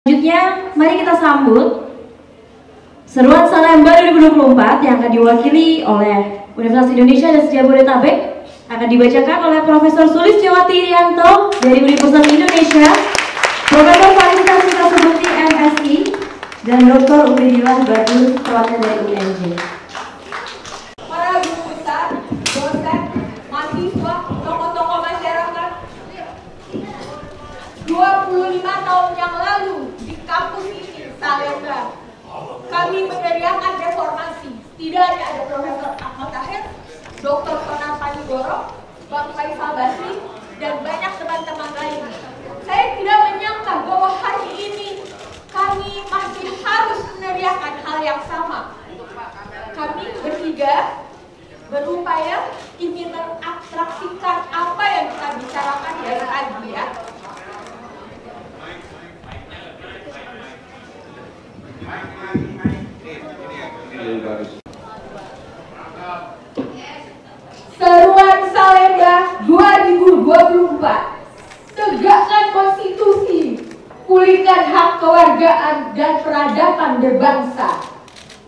Selanjutnya, mari kita sambut Seruan Salemba 2024 yang akan diwakili oleh Universitas Indonesia dan Jabodetabek, akan dibacakan oleh Profesor Sulistiyowati Irianto dari Universitas Indonesia, Profesor Farisa Sukasubukti MSI, dan Dr. Ubedillah Badrun perwakilan dari UNJ. Para guru besar, dosen, mahasiswa, tokoh-tokoh masyarakat, 25 tahun yang lalu di kampus ini, Salemba, kami meneriakan reformasi. Setidaknya ada Profesor Ahmad Tahir, Dr. Sonar Panigoro, Bang Faisal Basri, dan banyak teman-teman lain. Saya tidak menyangka bahwa hari ini kami masih harus meneriakan hal yang sama. Kami bertiga berupaya ingin mengabstraksikan apa yang kita bicarakan dari tadi ya. Seruan Salemba 2024, tegakkan konstitusi, pulihkan hak kewargaan dan peradaban berbangsa.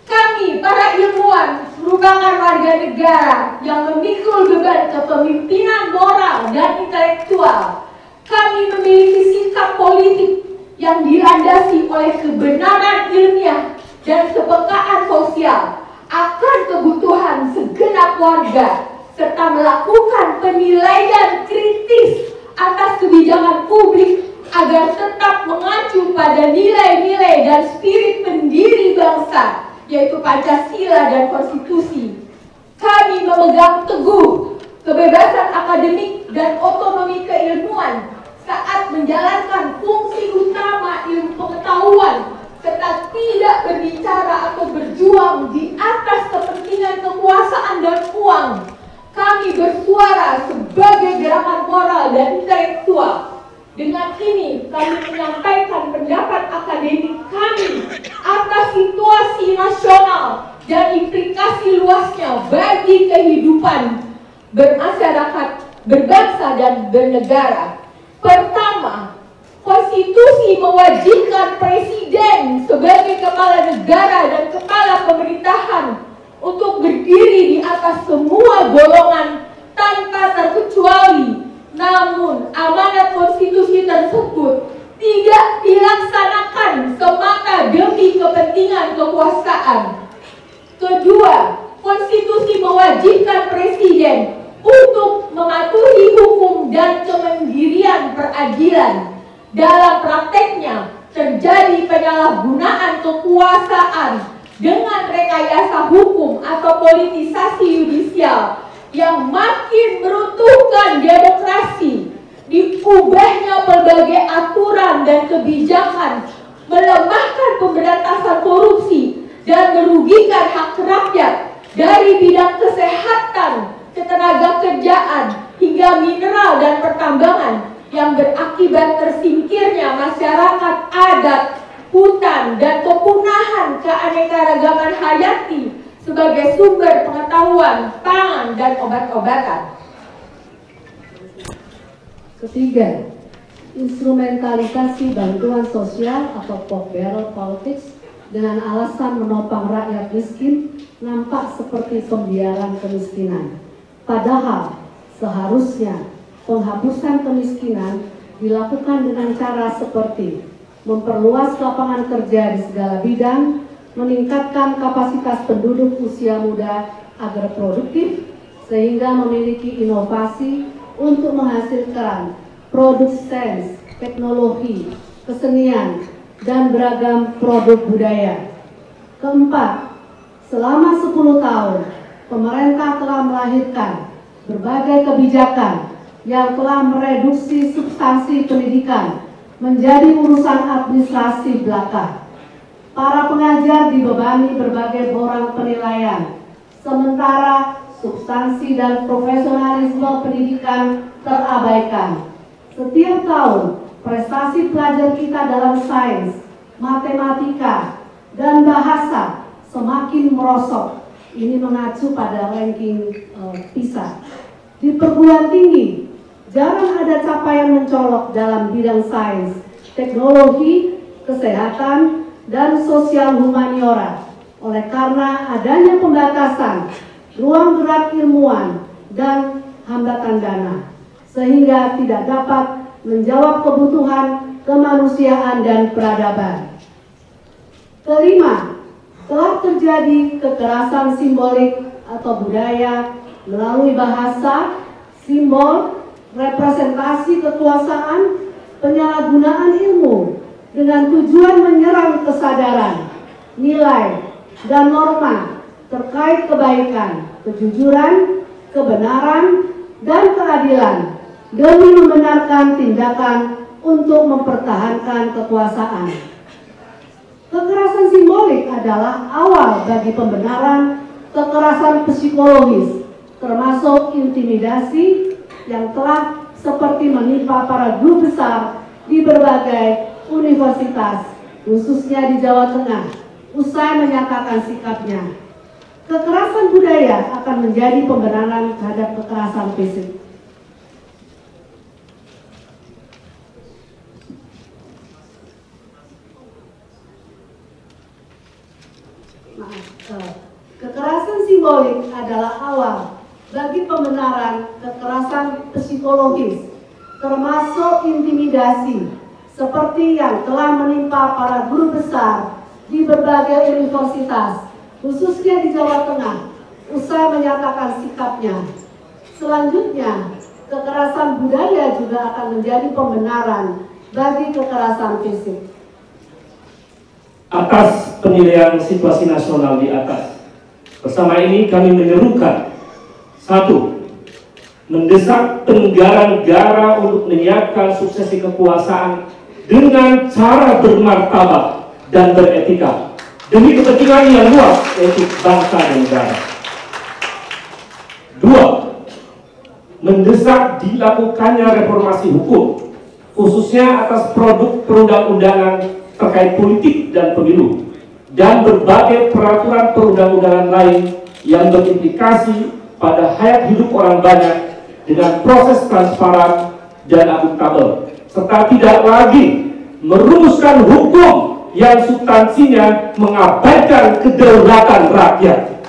Kami, para ilmuwan, merupakan warga negara yang memikul beban kepemimpinan moral dan intelektual. Kami memiliki sikap politik yang dilandasi oleh kebenaran ilmiah dan kepekaan sosial akan kebutuhan segenap warga, serta melakukan penilaian kritis atas kebijakan publik agar tetap mengacu pada nilai-nilai dan spirit pendiri bangsa, yaitu Pancasila dan Konstitusi. Kami memegang teguh kebebasan akademik dan otonomi keilmuan saat menjalankan fungsi utama ilmu pengetahuan, serta tidak berbicara atau berjuang di atas kepentingan kekuasaan dan uang. Kami bersuara sebagai gerakan moral dan intelektual. Dengan ini kami menyampaikan pendapat akademik kami atas situasi nasional dan implikasi luasnya bagi kehidupan bermasyarakat, berbangsa dan bernegara. Pertama, konstitusi mewajibkan presiden sebagai kepala negara dan kepala pemerintahan untuk berdiri di atas semua golongan tanpa terkecuali. Namun, amanat konstitusi tersebut tidak dilaksanakan semata demi kepentingan kekuasaan. Kedua, konstitusi mewajibkan presiden untuk mematuhi hukum dan kemandirian peradilan. Dalam prakteknya, terjadi penyalahgunaan kekuasaan dengan rekayasa hukum atau politisasi yudisial yang makin meruntuhkan demokrasi. Diubahnya berbagai aturan dan kebijakan, melemahkan pemberantasan korupsi dan merugikan hak rakyat dari bidang kesehatan, ketenaga kerjaan, hingga mineral dan pertambangan, yang berakibat tersingkirnya masyarakat adat, hutan, dan kepunahan keanekaragaman hayati sebagai sumber pengetahuan, pangan, dan obat-obatan. Ketiga, instrumentalisasi bantuan sosial atau pork barrel politics dengan alasan menopang rakyat miskin nampak seperti pembiaran kemiskinan. Padahal seharusnya penghapusan kemiskinan dilakukan dengan cara seperti memperluas lapangan kerja di segala bidang, meningkatkan kapasitas penduduk usia muda agar produktif, sehingga memiliki inovasi untuk menghasilkan produk sains, teknologi, kesenian, dan beragam produk budaya. Keempat, selama 10 tahun, pemerintah telah melahirkan berbagai kebijakan yang telah mereduksi substansi pendidikan menjadi urusan administrasi belaka. Para pengajar dibebani berbagai borang penilaian, sementara substansi dan profesionalisme pendidikan terabaikan. Setiap tahun, prestasi pelajar kita dalam sains, matematika, dan bahasa semakin merosot. Ini mengacu pada ranking PISA. Di perguruan tinggi, jarang ada capaian mencolok dalam bidang sains, teknologi, kesehatan, dan sosial humaniora. Oleh karena adanya pembatasan ruang gerak ilmuwan dan hambatan dana, sehingga tidak dapat menjawab kebutuhan kemanusiaan dan peradaban. Kelima, telah terjadi kekerasan simbolik atau budaya melalui bahasa, simbol, representasi kekuasaan, penyalahgunaan ilmu dengan tujuan menyerang kesadaran, nilai, dan norma terkait kebaikan, kejujuran, kebenaran, dan keadilan demi membenarkan tindakan untuk mempertahankan kekuasaan. Kekerasan simbolik adalah awal bagi pembenaran kekerasan psikologis, termasuk intimidasi yang telah seperti menimpa para guru besar di berbagai universitas, khususnya di Jawa Tengah, usai menyatakan sikapnya. Kekerasan budaya akan menjadi pembenaran terhadap kekerasan fisik. Kekerasan simbolik adalah awal bagi pembenaran kekerasan psikologis, termasuk intimidasi, seperti yang telah menimpa para guru besar di berbagai universitas, khususnya di Jawa Tengah, usai menyatakan sikapnya. Selanjutnya, kekerasan budaya juga akan menjadi pembenaran bagi kekerasan fisik. Atas penilaian situasi nasional di atas, bersama ini kami menyerukan: 1. Mendesak negara-negara untuk menyiapkan suksesi kekuasaan dengan cara bermartabat dan beretika demi kepentingan yang luas, yaitu bangsa dan negara. 2. Mendesak dilakukannya reformasi hukum, khususnya atas produk perundang-undangan terkait politik dan pemilu, dan berbagai peraturan perundang-undangan lain yang berimplikasi pada hayat hidup orang banyak dengan proses transparan dan akuntabel, serta tidak lagi merumuskan hukum yang substansinya mengabaikan kedaulatan rakyat,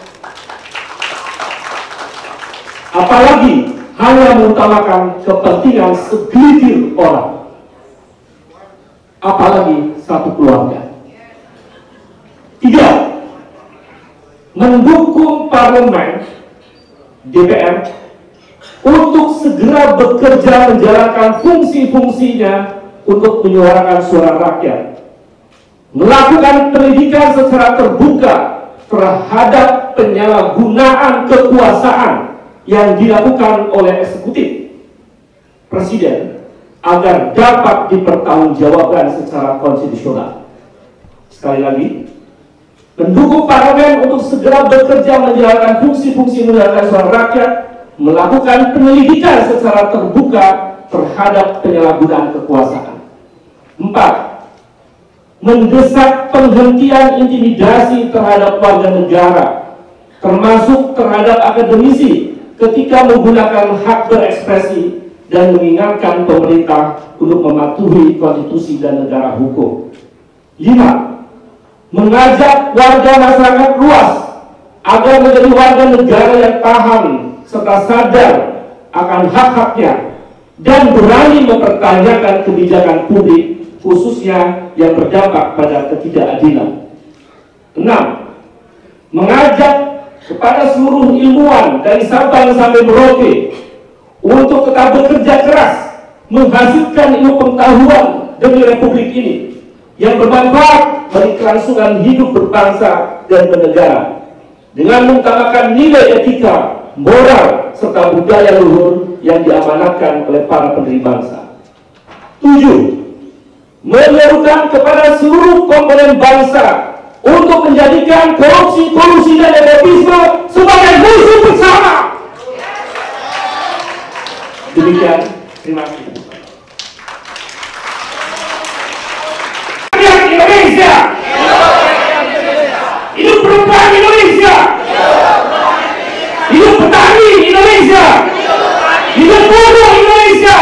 apalagi hanya mengutamakan kepentingan segelintir orang, apalagi satu keluarga. 3. Mendukung parlemen DPR untuk segera bekerja menjalankan fungsi-fungsinya untuk menyuarakan suara rakyat, melakukan pendidikan secara terbuka terhadap penyalahgunaan kekuasaan yang dilakukan oleh eksekutif presiden agar dapat dipertanggungjawabkan secara konstitusional. Sekali lagi, mendukung parlemen untuk segera bekerja menjalankan fungsi-fungsi menyuarakan suara rakyat, melakukan penyelidikan secara terbuka terhadap penyalahgunaan kekuasaan. 4. Mendesak penghentian intimidasi terhadap warga negara, termasuk terhadap akademisi ketika menggunakan hak berekspresi, dan mengingatkan pemerintah untuk mematuhi konstitusi dan negara hukum. 5. Mengajak warga masyarakat luas agar menjadi warga negara yang paham serta sadar akan hak-haknya dan berani mempertanyakan kebijakan publik, khususnya yang berdampak pada ketidakadilan. 6. Mengajak kepada seluruh ilmuwan dari Sabang sampai Merauke untuk tetap bekerja keras menghasilkan ilmu pengetahuan demi Republik ini yang bermanfaat bagi kelangsungan hidup berbangsa dan bernegara, dengan mengutamakan nilai etika, moral, serta budaya luhur yang diamanatkan oleh para pendiri bangsa. 7. Menyerukan kepada seluruh komponen bangsa untuk menjadikan korupsi dan nepotisme sebagai musuh bersama. Demikian, terima kasih. Rakyat Indonesia, hidup perempuan Indonesia, hidup petani Indonesia, hidup buruh Indonesia.